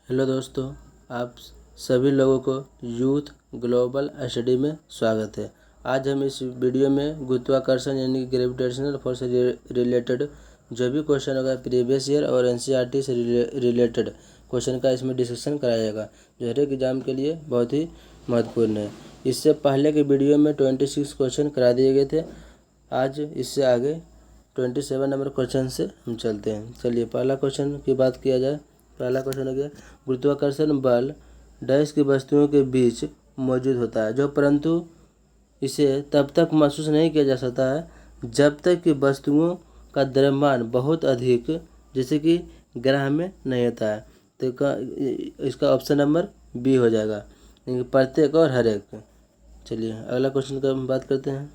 Hello दोस्तों, आप सभी लोगों को यूथ ग्लोबल स्टडी में स्वागत है। आज हम इस वीडियो में गुरुत्वाकर्षण यानी कि ग्रेविटेशनल फोर्स से रिलेटेड जो भी क्वेश्चन होगा प्रीवियस ईयर और एनसीईआरटी से रिलेटेड क्वेश्चन का इसमें डिस्कशन कराया जाएगा, जो हर एक एग्जाम के लिए बहुत ही महत्वपूर्ण है। इससे पहले के वीडियो में 26 क्वेश्चन करा दिए गए थे। आज इससे आगे 27 नंबर क्वेश्चन से हम चलते हैं। चलिए पहला क्वेश्चन की बात किया जाए। पहला क्वेश्चन हो गया, गुरुत्वाकर्षण बल डैश की वस्तुओं के बीच मौजूद होता है जो परंतु इसे तब तक महसूस नहीं किया जा सकता है जब तक कि वस्तुओं का द्रव्यमान बहुत अधिक जैसे कि ग्रह में नहीं होता है। तो इसका ऑप्शन नंबर बी हो जाएगा, यानी प्रत्येक और हर एक। चलिए अगला क्वेश्चन का हम बात करते हैं।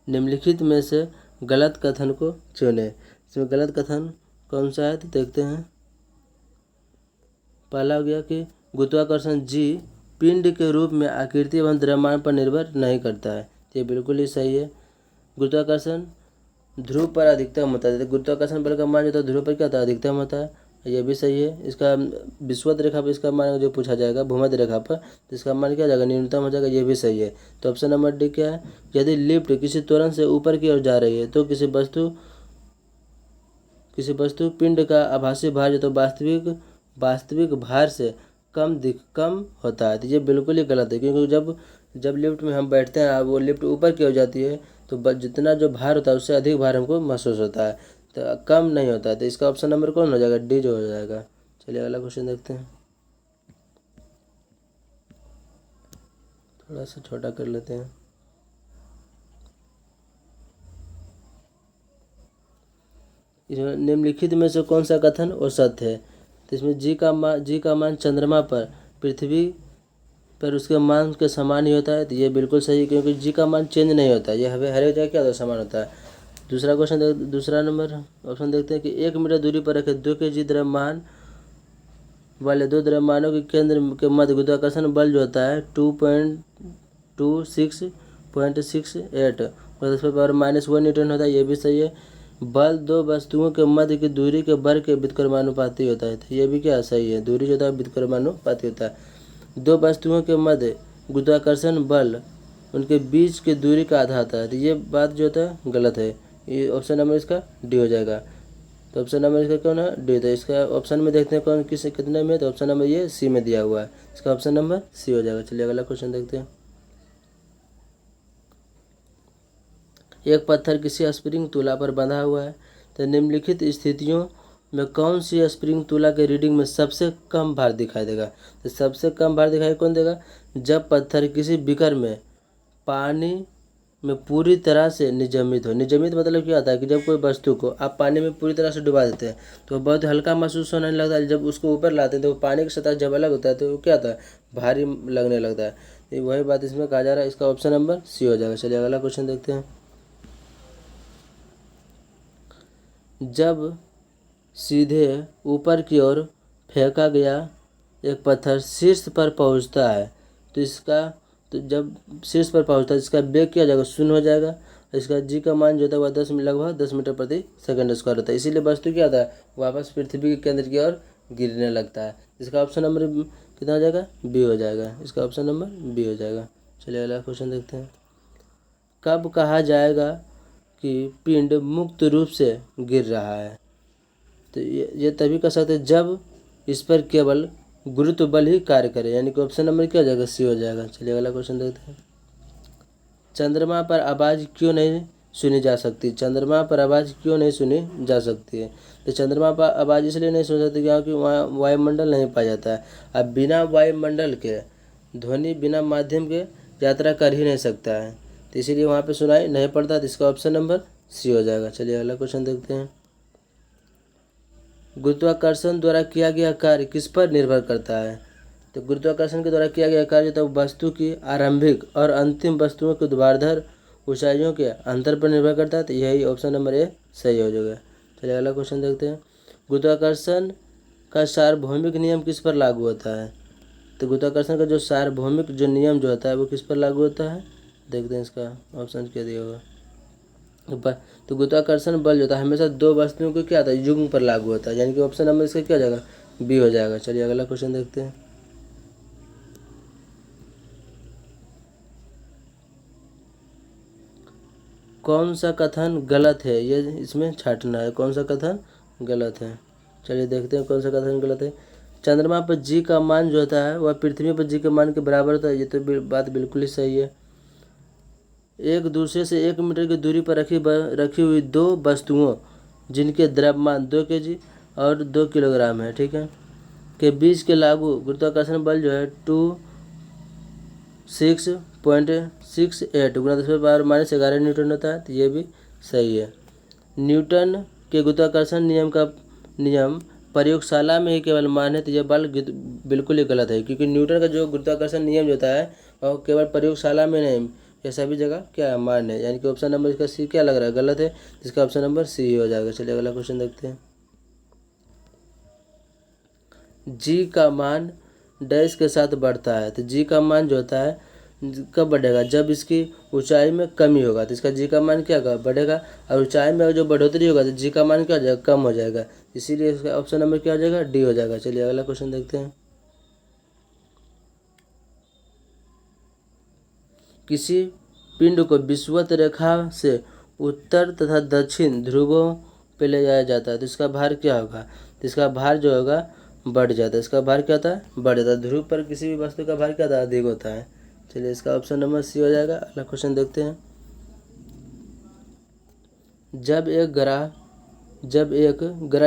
निम्नलिखित में से गलत कथन को चुनें। इसमें गलत कथन कौन सा है तो देखते हैं। पहला हो गया कि गुरुत्वाकर्षण जी पिंड के रूप में आकृति एवं द्रव्यमान पर निर्भर नहीं करता है। ये बिल्कुल ही सही है। गुरुत्वाकर्षण ध्रुव पर अधिकतम होता है। गुरुत्वाकर्षण बल का मान जो होता है ध्रुव पर क्या होता है, अधिकतम होता है। ये भी सही है। इसका विषुवत रेखा पर इसका मान जो पूछा जाएगा भूमध्य रेखा पर, तो इसका मान क्या हो जाएगा, न्यूनतम हो जाएगा। ये भी सही है। तो ऑप्शन नंबर डी क्या है, यदि लिफ्ट किसी त्वरण से ऊपर की ओर जा रही है तो किसी वस्तु पिंड का आभासी भार जो तो वास्तविक भार से कम होता है। तो ये बिल्कुल ही गलत है, क्योंकि जब लिफ्ट में हम बैठते हैं वो लिफ्ट ऊपर की ओर जाती है तो जितना जो भार होता है उससे अधिक भार हमको महसूस होता है, तो कम नहीं होता है। तो इसका ऑप्शन नंबर कौन हो जाएगा, डी जो हो जाएगा। चलिए अगला क्वेश्चन देखते हैं। थोड़ा सा छोटा कर लेते हैं। इसमें निम्नलिखित में से कौन सा कथन और सत्य है। तो इसमें जी का मान चंद्रमा पर पृथ्वी पर उसके मान के समान ही होता है। तो ये बिल्कुल सही है, क्योंकि जी का मान चेंज नहीं होता है, ये हर एक जगह क्या होता है, समान होता है। दूसरा नंबर ऑप्शन देखते हैं कि 1 मीटर दूरी पर रखे 2 kg द्रव्यमान वाले दो द्रव्यमानों के केंद्र के मध्य गुरुत्वाकर्षण बल जो होता है 2.26.68 और 10⁻⁻1 न्यूटन होता है। ये भी सही है। बल दो वस्तुओं के मध्य की दूरी के वर्ग के व्युत्क्रमानुपाती होता है। तो ये भी क्या सही है, दूरी जो होता है व्युत्क्रमानुपाती होता है। दो वस्तुओं के मध्य गुरुत्वाकर्षण बल उनके बीच की दूरी का आधा होता है। तो ये बात जो होता है गलत है। ये ऑप्शन नंबर इसका डी हो जाएगा। तो ऑप्शन नंबर इसका कौन है, डी। तो इसका ऑप्शन में देखते हैं कौन कितने में, तो ऑप्शन नंबर ये सी में दिया हुआ है। इसका ऑप्शन नंबर सी हो जाएगा। चलिए अगला क्वेश्चन देखते हैं। एक पत्थर किसी स्प्रिंग तुला पर बंधा हुआ है, तो निम्नलिखित स्थितियों में कौन सी स्प्रिंग तुला के रीडिंग में सबसे कम भार दिखाई देगा। तो सबसे कम भार दिखाई कौन देगा, जब पत्थर किसी बीकर में पानी में पूरी तरह से नियमित हो। नियमित मतलब क्या होता है कि जब कोई वस्तु को आप पानी में पूरी तरह से डुबा देते हैं तो बहुत हल्का महसूस होने लगता है। जब उसको ऊपर लाते हैं तो पानी की सतह जब अलग होता है तो क्या होता है, भारी लगने लगता है। तो वही बात इसमें कहा जा रहा है। इसका ऑप्शन नंबर सी हो जाएगा। चलिए अगला क्वेश्चन देखते हैं। जब सीधे ऊपर की ओर फेंका गया एक पत्थर शीर्ष पर पहुंचता है तो जब शीर्ष पर पहुंचता है इसका वेग क्या हो जाएगा, शून्य हो जाएगा। इसका जी का मान जो होता है वह लगभग 10 मीटर प्रति सेकंड स्क्वायर होता है। इसीलिए वस्तु क्या होता है, वापस पृथ्वी के केंद्र की ओर गिरने लगता है। इसका ऑप्शन नंबर कितना हो जाएगा, बी हो जाएगा। इसका ऑप्शन नंबर बी हो जाएगा। चलिए अगला क्वेश्चन देखते हैं। कब कहा जाएगा कि पिंड मुक्त रूप से गिर रहा है। तो ये तभी कर सकते हैं जब इस पर केवल गुरुत्व बल ही कार्य करे, यानी कि ऑप्शन नंबर क्या हो जाएगा, सी हो जाएगा। चलिए अगला क्वेश्चन देखते हैं। चंद्रमा पर आवाज़ क्यों नहीं सुनी जा सकती। चंद्रमा पर आवाज़ क्यों नहीं सुनी जा सकती है। तो चंद्रमा पर आवाज़ इसलिए नहीं सुन सकती क्योंकि वहाँ वायुमंडल नहीं पाया जाता है। अब बिना वायुमंडल के ध्वनि बिना माध्यम के यात्रा कर ही नहीं सकता है, तो इसीलिए वहाँ पे सुनाई नहीं पड़ता। तो इसका ऑप्शन नंबर सी हो जाएगा। चलिए अगला क्वेश्चन देखते हैं। गुरुत्वाकर्षण द्वारा किया गया कार्य किस पर निर्भर करता है। तो गुरुत्वाकर्षण के द्वारा किया गया कार्य तो वस्तु की आरंभिक और अंतिम वस्तुओं के ऊर्ध्वाधर ऊंचाइयों के अंतर पर निर्भर करता है। तो यही ऑप्शन नंबर ए सही हो जाएगा। चलिए अगला क्वेश्चन देखते हैं। गुरुत्वाकर्षण का सार्वभौमिक नियम किस पर लागू होता है। तो गुरुत्वाकर्षण का जो सार्वभौमिक जो नियम जो होता है वो किस पर लागू होता है, देखते हैं इसका ऑप्शन क्या दिया होगा। तो गुरुत्वाकर्षण बल जो होता है हमेशा दो वस्तुओं को क्या होता है, युग्म पर लागू होता है, यानी कि ऑप्शन नंबर इसका क्या हो जाएगा, बी हो जाएगा। चलिए अगला क्वेश्चन देखते हैं। कौन सा कथन गलत है, ये इसमें छांटना है, कौन सा कथन गलत है। चलिए देखते हैं कौन सा कथन गलत है। चंद्रमा पर जी का मान जो होता है वह पृथ्वी पर जी के मान के बराबर होता है, ये तो बात बिल्कुल ही सही है। एक दूसरे से 1 मीटर की दूरी पर रखी हुई दो वस्तुओं जिनके द्रव्यमान 2 kg और 2 किलोग्राम है, ठीक है, के बीच के लागू गुरुत्वाकर्षण बल जो है 26.68 गुना 10⁻⁻11 न्यूटन होता है, तो ये भी सही है। न्यूटन के गुरुत्वाकर्षण नियम का नियम प्रयोगशाला में ही केवल मान्य है, तो यह बल बिल्कुल ही गलत है, क्योंकि न्यूटन का जो गुरुत्वाकर्षण नियम जो होता है वो केवल प्रयोगशाला में नहीं, यह सभी जगह क्या है, मान्य है। यानी कि ऑप्शन नंबर इसका सी क्या लग रहा है, गलत है, जिसका ऑप्शन नंबर सी ही हो जाएगा। चलिए अगला क्वेश्चन देखते हैं। जी का मान डैश के साथ बढ़ता है, तो जी का मान जो होता है कब बढ़ेगा, जब इसकी ऊंचाई में कमी होगा, तो इसका जी का मान क्या होगा, बढ़ेगा, और ऊंचाई में जो बढ़ोतरी होगा तो जी का मान क्या हो जाएगा, कम हो जाएगा, इसीलिए इसका ऑप्शन नंबर क्या हो जाएगा, डी हो जाएगा। चलिए अगला क्वेश्चन देखते हैं। किसी पिंड को विषुवत रेखा से उत्तर तथा दक्षिण ध्रुवों पे ले जाया जाता है, तो इसका भार क्या होगा, तो इसका भार जो होगा बढ़ जाता है, इसका भार क्या होता है, बढ़ जाता है। ध्रुव पर किसी भी वस्तु का भार क्या होता है, अधिक होता है। चलिए इसका ऑप्शन नंबर सी हो जाएगा। अगला क्वेश्चन देखते हैं। जब एक ग्रह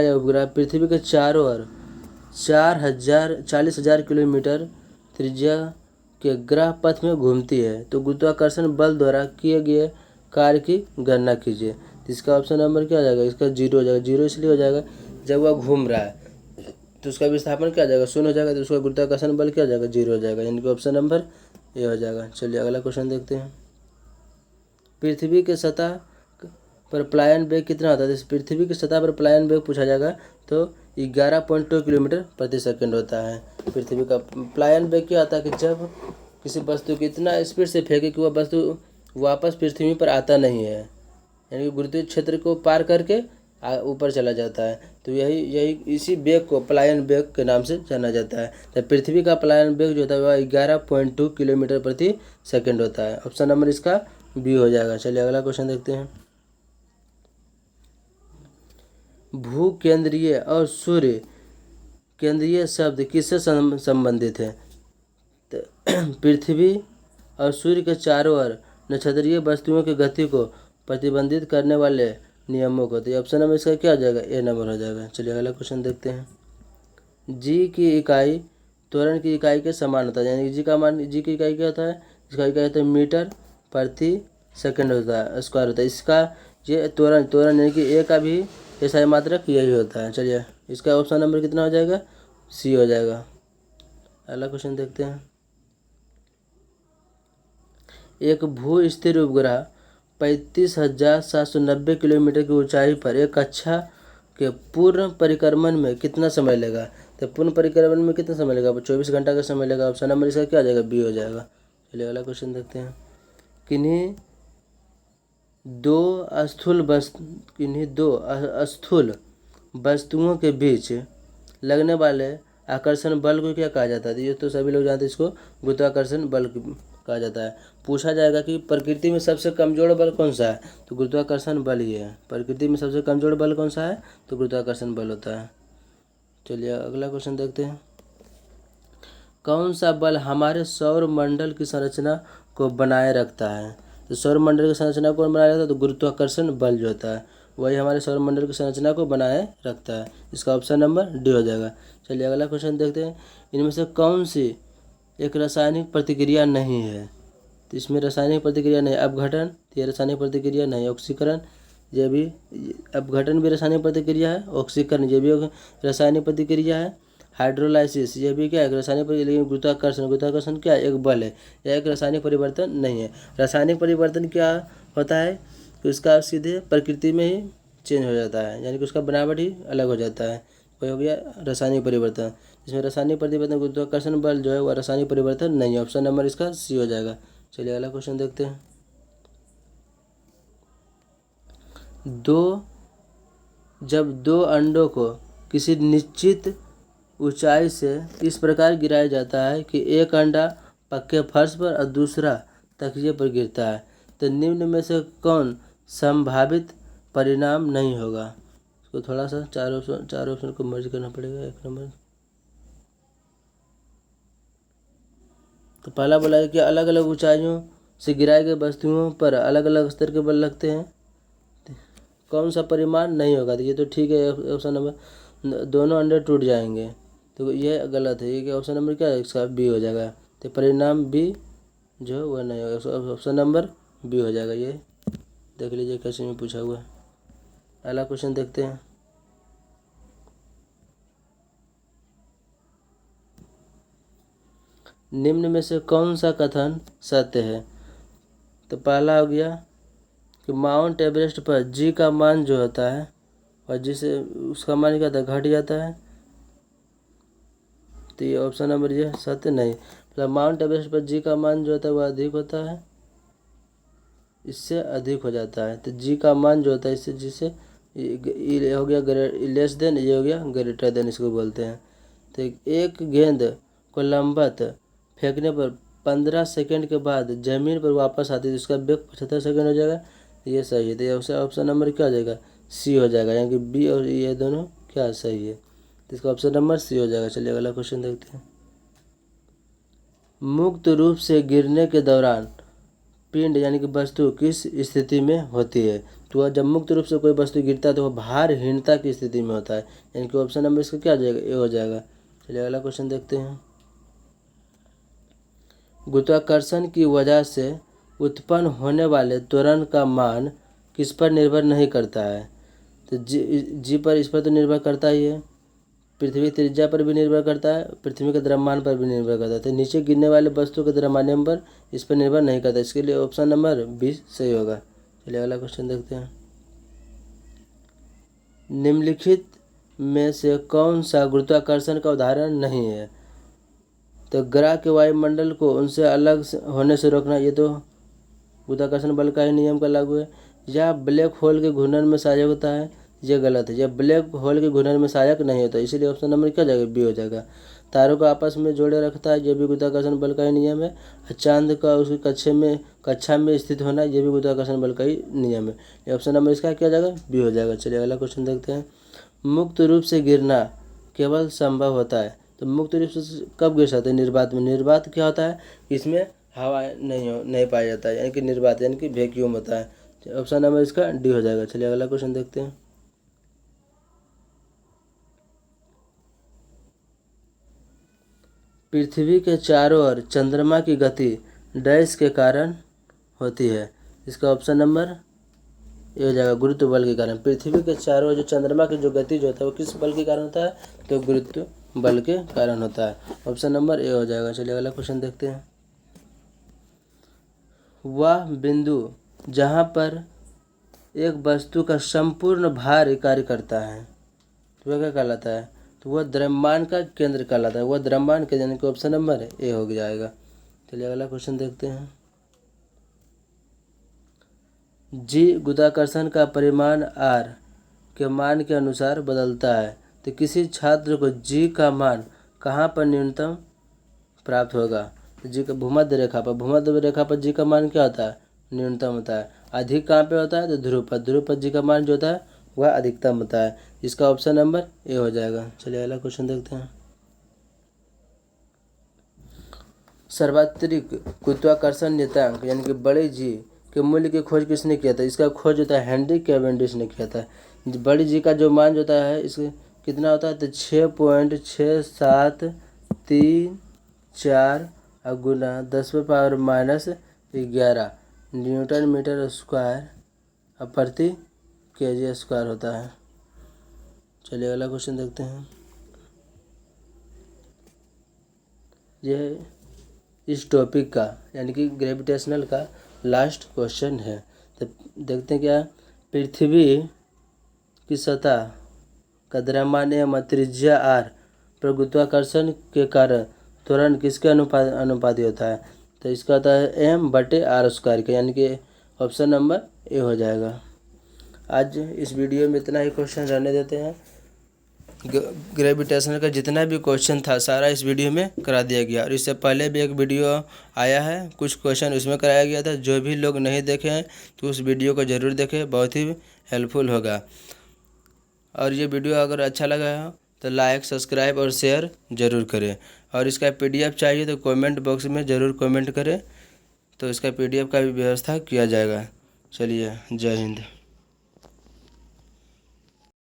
या उपग्रह पृथ्वी के चारों ओर 40,000 किलोमीटर त्रिज्या के ग्रह पथ में घूमती है, तो गुरुत्वाकर्षण बल द्वारा किए गए कार्य की गणना कीजिए, तो इसका ऑप्शन नंबर क्या हो जाएगा, इसका जीरो हो जाएगा। जीरो इसलिए हो जाएगा जब वह घूम रहा है तो उसका विस्थापन क्या हो जाएगा, शून्य हो जाएगा, तो उसका गुरुत्वाकर्षण बल क्या हो जाएगा, जीरो हो जाएगा, यानी कि ऑप्शन नंबर ए हो जाएगा। चलिए अगला क्वेश्चन देखते हैं। पृथ्वी के सतह पर प्लायन वेग कितना होता है, पृथ्वी की सतह पर प्लायन वेग पूछा जाएगा तो 11.2 किलोमीटर प्रति सेकंड होता है। पृथ्वी का प्लायन वेग क्या होता है कि जब किसी वस्तु को इतना स्पीड से फेंके कि वह वस्तु वापस पृथ्वी पर आता नहीं है, यानी कि गुरुत्वीय क्षेत्र को पार करके ऊपर चला जाता है, तो यही इसी वेग को प्लायन वेग के नाम से जाना जाता है। तो पृथ्वी का प्लायन वेग जो होता है वह 11.2 किलोमीटर प्रति सेकंड होता है। ऑप्शन नंबर इसका बी हो जाएगा। चलिए अगला क्वेश्चन देखते हैं। भू केंद्रीय और सूर्य केंद्रीय शब्द किससे संबंधित है, तो पृथ्वी और सूर्य के चारों ओर नक्षत्रीय वस्तुओं की गति को प्रतिबंधित करने वाले नियमों को, तो ऑप्शन नंबर इसका क्या हो जाएगा, ए नंबर हो जाएगा। चलिए अगला क्वेश्चन देखते हैं। जी की इकाई त्वरण की इकाई के समान होता है, यानी जी का मान, जी की इकाई क्या होता है, इसका इकाई होता है मीटर प्रति सेकंड होता है, स्क्वायर होता है। इसका ये त्वरण यानी कि ए का भी ऐसा मात्रक यही होता है। चलिए इसका ऑप्शन नंबर कितना हो जाएगा, सी हो जाएगा। अगला क्वेश्चन देखते हैं। एक भू स्थिर उपग्रह 35,790 किलोमीटर की ऊंचाई पर एक कक्षा के पूर्ण परिक्रमण में कितना समय लेगा, तो पूर्ण परिक्रमण में कितना समय लेगा, 24 घंटा का समय लेगा। ऑप्शन नंबर इसका क्या आ जाएगा, बी हो जाएगा। चलिए अगला क्वेश्चन देखते हैं। किन्हीं दो अस्थूल वस्तुओं के बीच लगने वाले आकर्षण बल को क्या कहा जाता है, ये तो सभी लोग जानते हैं, इसको गुरुत्वाकर्षण बल कहा जाता है। पूछा जाएगा कि प्रकृति में सबसे कमजोर बल कौन सा है, तो गुरुत्वाकर्षण बल ही है। प्रकृति में सबसे कमजोर बल कौन सा है, तो गुरुत्वाकर्षण बल होता है। चलिए अगला क्वेश्चन देखते हैं। कौन सा बल हमारे सौर मंडल की संरचना को बनाए रखता है, तो सौर मंडल की संरचना को बनाए रखता है, तो गुरुत्वाकर्षण बल जो होता है वही हमारे सौर मंडल की संरचना को बनाए रखता है। इसका ऑप्शन नंबर डी हो जाएगा। चलिए अगला क्वेश्चन देखते हैं। इनमें से कौन सी एक रासायनिक प्रतिक्रिया नहीं है, तो इसमें रासायनिक प्रतिक्रिया नहीं, अपघटन, तो ये रासायनिक प्रतिक्रिया नहीं, ऑक्सीकरण, ये भी, अपघटन भी रासायनिक प्रतिक्रिया है, ऑक्सीकरण ये भी रासायनिक प्रतिक्रिया है, हाइड्रोलाइसिस ये भी क्या है, रासायनिक प्रतिक्रिया, लेकिन गुरुत्वाकर्षण क्या है, एक बल है, यह एक रासायनिक परिवर्तन नहीं है। रासायनिक परिवर्तन क्या होता है कि उसका सीधे प्रकृति में ही चेंज हो जाता है, यानी कि उसका बनावट ही अलग हो जाता है, वही हो गया रासायनिक परिवर्तन। इसमें रासायनिक परिवर्तन गुरुत्वाकर्षण बल जो है वह रासायनिक परिवर्तन नहीं है। ऑप्शन नंबर इसका सी हो जाएगा। चलिए अगला क्वेश्चन देखते हैं। जब दो अंडों को किसी निश्चित ऊंचाई से इस प्रकार गिराया जाता है कि एक अंडा पक्के फर्श पर और दूसरा तकिए पर गिरता है, तो निम्न में से कौन संभावित परिणाम नहीं होगा? इसको थोड़ा सा चार ऑप्शन को मर्ज करना पड़ेगा। एक नंबर तो पहला बोला है कि अलग अलग ऊंचाइयों से गिराई गई वस्तुओं पर अलग अलग स्तर के बल लगते हैं, कौन सा परिमाण नहीं होगा? तो ये तो ठीक है, ऑप्शन नंबर दोनों अंडे टूट जाएंगे, तो ये गलत है। ये ऑप्शन नंबर क्या है? इसका बी हो जाएगा। तो परिणाम बी जो वह नहीं होगा, ऑप्शन नंबर बी हो जाएगा। ये देख लीजिए कैसे में पूछा हुआ है। अगला क्वेश्चन देखते हैं। निम्न में से कौन सा कथन सत्य है? तो पहला हो गया कि माउंट एवरेस्ट पर जी का मान जो होता है और जिसे उसका मान क्या होता है? घट जाता है। तो ये ऑप्शन नंबर ये सत्य नहीं, मतलब माउंट एवरेस्ट पर जी का मान जो होता है वह अधिक होता है, इससे अधिक हो जाता है। तो जी का मान जो होता है इससे जिससे ये हो गया लेस देन, ये हो गया ग्रेटर देन, इसको बोलते हैं। तो एक गेंद को लंबवत फेंकने पर 15 सेकंड के बाद जमीन पर वापस आती है, इसका वेग 75 सेकंड हो जाएगा। ये सही है। तो ये ऑप्शन नंबर क्या हो जाएगा? सी हो जाएगा, यानी कि बी और ये दोनों क्या सही है, तो इसका ऑप्शन नंबर सी हो जाएगा। चलिए अगला क्वेश्चन देखते हैं। मुक्त रूप से गिरने के दौरान पिंड यानी कि वस्तु किस स्थिति में होती है? तो वह जब मुक्त रूप से कोई वस्तु गिरता है तो वह भारहीनता की स्थिति में होता है, यानी कि ऑप्शन नंबर इसका क्या हो जाएगा? ए हो जाएगा। चलिए अगला क्वेश्चन देखते हैं। गुरुत्वाकर्षण की वजह से उत्पन्न होने वाले त्वरण का मान किस पर निर्भर नहीं करता है? तो जी पर, इस पर तो निर्भर करता ही है। पृथ्वी त्रिज्या पर भी निर्भर करता है, पृथ्वी के द्रव्यमान पर भी निर्भर करता है। तो नीचे गिरने वाले वस्तु के द्रव्यमान पर इस पर निर्भर नहीं करता, इसके लिए ऑप्शन नंबर 20 सही होगा। चलिए अगला क्वेश्चन देखते हैं। निम्नलिखित में से कौन सा गुरुत्वाकर्षण का उदाहरण नहीं है? तो ग्रह के वायुमंडल को उनसे अलग होने से रोकना, ये तो गुरुत्वाकर्षण बल का ही नियम का लागू है। या ब्लैक होल के घूर्णन में सहायक होता है, ये गलत है। यह ब्लैक होल के घूर्णन में सहायक नहीं होता, इसीलिए ऑप्शन नंबर क्या जाएगा? बी हो जाएगा। तारों को आपस में जोड़े रखता है, यह भी गुरुत्वाकर्षण बल का ही नियम है। चांद का उसकी कक्षा में स्थित होना, यह भी गुरुत्वाकर्षण बल का ही नियम है। ये ऑप्शन नंबर इसका क्या जाएगा? बी हो जाएगा। चलिए अगला क्वेश्चन देखते हैं। मुक्त रूप से गिरना केवल संभव होता है, तो मुक्त रूप से कब गिर सकते हैं? निर्वात में। निर्वात क्या होता है? इसमें हवा नहीं पाया जाता है, यानी कि निर्वात यानी कि वैक्यूम होता है। ऑप्शन नंबर इसका डी हो जाएगा। चलिए अगला क्वेश्चन देखते हैं। पृथ्वी के चारों ओर चंद्रमा की गति डैश के कारण होती है, इसका ऑप्शन नंबर ये हो जाएगा, गुरुत्व बल के कारण। पृथ्वी के चारों ओर जो चंद्रमा की जो गति जो होता है वो किस बल के कारण होता है? तो गुरुत्व बल के कारण होता है। ऑप्शन नंबर ए हो जाएगा। चलिए अगला क्वेश्चन देखते हैं। वह बिंदु जहाँ पर एक वस्तु का संपूर्ण भार कार्य करता है तो वह क्या कहलाता है? तो वह द्रव्यमान का केंद्र कहलाता है। वह द्रव्यमान के यानी कि ऑप्शन नंबर ए हो जाएगा। चलिए अगला क्वेश्चन देखते हैं। जी गुरुत्वाकर्षण का परिमाण आर के मान के अनुसार बदलता है, तो किसी छात्र को जी का मान कहाँ पर न्यूनतम प्राप्त होगा? तो जी का भूमध्य रेखा पर जी का मान क्या होता है? न्यूनतम होता है। अधिक कहाँ पे होता है? तो ध्रुव पर जी का मान जो होता है वह अधिकतम होता है, इसका ऑप्शन नंबर ए हो जाएगा। चलिए अगला क्वेश्चन देखते हैं। सार्वत्रिक गुरुत्वाकर्षण नियतांक यानी कि बड़े जी के मूल्य की खोज किसने किया था? इसका खोज होता है हेनरी कैवेंडिश ने किया था। बड़ी जी का जो मान होता है इसके कितना होता है? तो 6.6734 गुना 10⁻⁻11 न्यूटन मीटर स्क्वायर प्रति केजी स्क्वायर होता है। चलिए अगला क्वेश्चन देखते हैं। यह इस टॉपिक का यानी कि ग्रेविटेशनल का लास्ट क्वेश्चन है। तो देखते हैं क्या। पृथ्वी की सतह का द्रव्यमान एम त्रिज्या आर पर गुरुत्वाकर्षण के कारण त्वरण किसके अनुपाती होता है? तो इसका होता है m/r² का, यानी कि ऑप्शन नंबर ए हो जाएगा। आज इस वीडियो में इतना ही क्वेश्चन रहने देते हैं। ग्रेविटेशन का जितना भी क्वेश्चन था सारा इस वीडियो में करा दिया गया। और इससे पहले भी एक वीडियो आया है, कुछ क्वेश्चन उसमें कराया गया था। जो भी लोग नहीं देखे हैं तो उस वीडियो को ज़रूर देखें, बहुत ही हेल्पफुल होगा। और ये वीडियो अगर अच्छा लगा हो तो लाइक, सब्सक्राइब और शेयर ज़रूर करें। और इसका PDF चाहिए तो कमेंट बॉक्स में ज़रूर कमेंट करें, तो इसका PDF का भी व्यवस्था किया जाएगा। चलिए, जय हिंद।